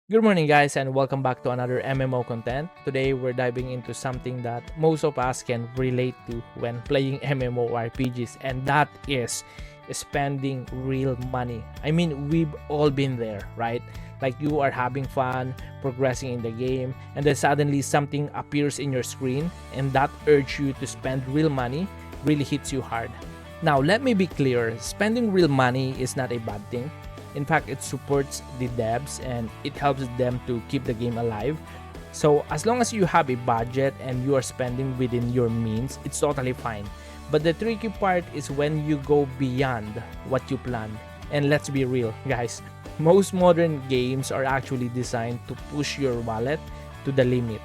Good morning, guys, and welcome back to another MMO content. Today, we're diving into something that most of us can relate to when playing MMORPGs, and that is spending real money. I mean, we've all been there, right? Like you are having fun, progressing in the game, and then suddenly something appears in your screen, and that urge you to spend real money really hits you hard. Now, let me be clear, spending real money is not a bad thing. In fact, it supports the devs and it helps them to keep the game alive. So, as long as you have a budget and you are spending within your means, it's totally fine. But the tricky part is when you go beyond what you planned. And let's be real, guys, most modern games are actually designed to push your wallet to the limit.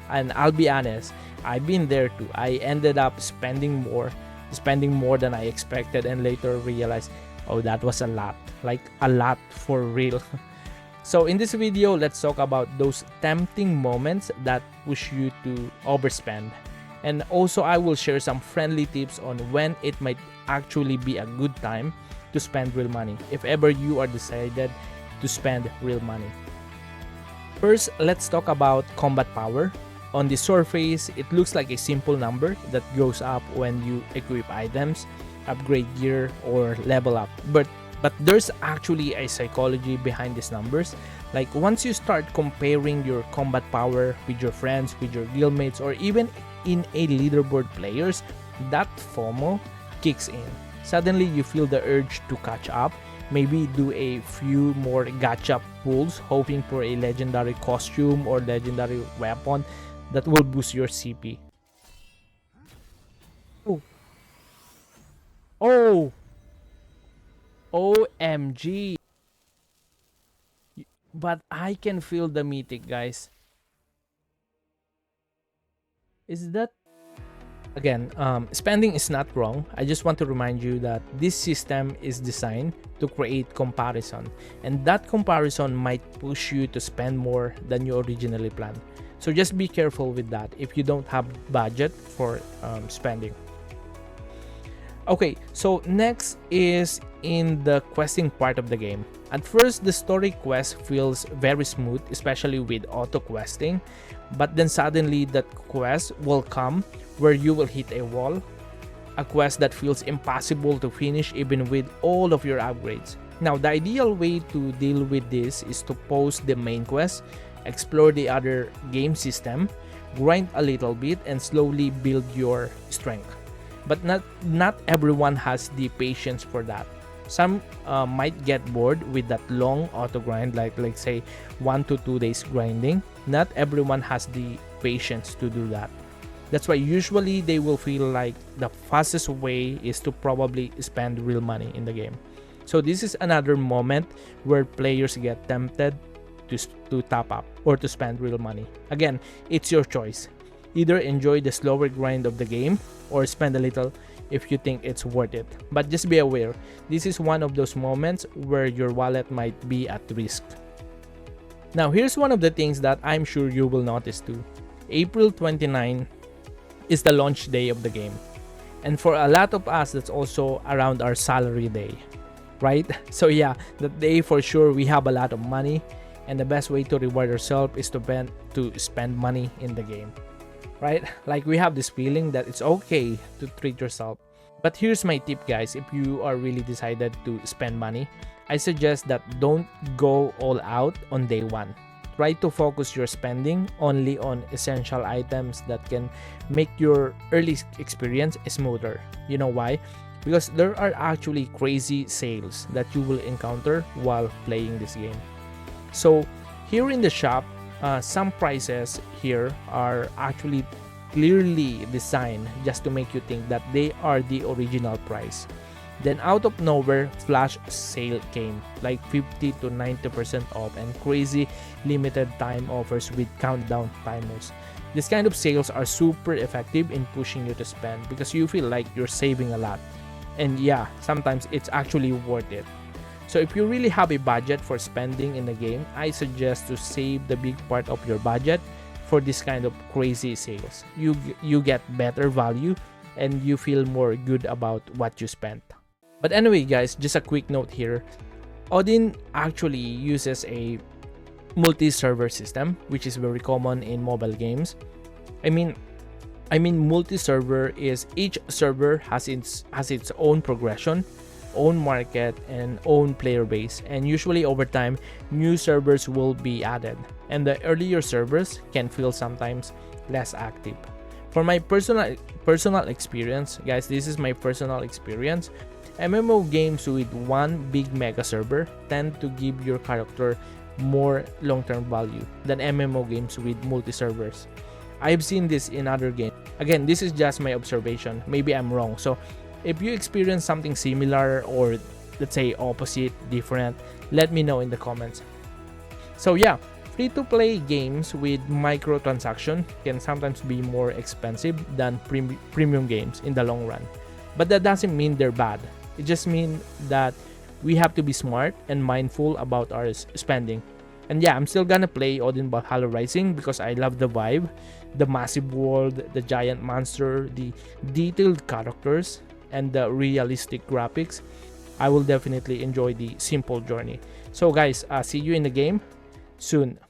And I'll be honest, I've been there too. I ended up spending more than I expected, and later realized, oh, that was a lot, like a lot for real. So in this video, let's talk about those tempting moments that push you to overspend. And also I will share some friendly tips on when it might actually be a good time to spend real money if ever you are decided to spend real money. First, let's talk about combat power. On the surface, it looks like a simple number that goes up when you equip items, upgrade gear, or level up. But there's actually a psychology behind these numbers. Like once you start comparing your combat power with your friends, with your guildmates, or even in a leaderboard players, that FOMO kicks in. Suddenly you feel the urge to catch up, maybe do a few more gacha pulls, hoping for a legendary costume or legendary weapon that will boost your CP. Oh, oh, OMG. But I can feel the mythic, guys. Is that again? Spending is not wrong. I just want to remind you that this system is designed to create comparison, and that comparison might push you to spend more than you originally planned. So just be careful with that if you don't have budget for spending. Okay, so next is in the questing part of the game. At first, the story quest feels very smooth, especially with auto questing, but then suddenly that quest will come where you will hit a wall, a quest that feels impossible to finish even with all of your upgrades. Now, the ideal way to deal with this is to pause the main quest, explore the other game system, grind a little bit, and slowly build your strength. But not everyone has the patience for that. Some might get bored with that long auto grind, like say 1 to 2 days grinding. Not everyone has the patience to do that. That's why usually they will feel like the fastest way is to probably spend real money in the game. So this is another moment where players get tempted to top up or to spend real money. Again, it's your choice. Either enjoy the slower grind of the game or spend a little if you think it's worth it. But just be aware, this is one of those moments where your wallet might be at risk. Now, here's one of the things that I'm sure you will notice too. April 29 is the launch day of the game. And for a lot of us, that's also around our salary day, right? So yeah, that day for sure we have a lot of money, and the best way to reward ourselves is to spend money in the game, right? Like we have this feeling that it's okay to treat yourself. But here's my tip, guys. If you are really decided to spend money, I suggest that don't go all out on day one. Try to focus your spending only on essential items that can make your early experience smoother. You know why? Because there are actually crazy sales that you will encounter while playing this game. So here in the shop, some prices here are actually clearly designed just to make you think that they are the original price. Then out of nowhere, flash sale came, like 50 to 90% off and crazy limited time offers with countdown timers. This kind of sales are super effective in pushing you to spend because you feel like you're saving a lot. And yeah, sometimes it's actually worth it. So if you really have a budget for spending in the game, I suggest to save the big part of your budget for this kind of crazy sales. You get better value and you feel more good about what you spent. But anyway, guys, just a quick note here. Odin actually uses a multi-server system, which is very common in mobile games. I mean, multi-server is each server has its own progression, own market, and own player base, and usually over time new servers will be added, and the earlier servers can feel sometimes less active. For my personal experience, guys, this is my personal experience. MMO games with one big mega server tend to give your character more long-term value than MMO games with multi-servers. I've seen this in other games. Again, this is just my observation. Maybe I'm wrong. So if you experience something similar, or let's say opposite, different, let me know in the comments. So yeah, free-to-play games with microtransaction can sometimes be more expensive than premium games in the long run. But that doesn't mean they're bad. It just means that we have to be smart and mindful about our spending. And yeah, I'm still gonna play Odin Valhalla Rising because I love the vibe, the massive world, the giant monster, the detailed characters, and the realistic graphics. I will definitely enjoy the simple journey. So guys, see you in the game soon.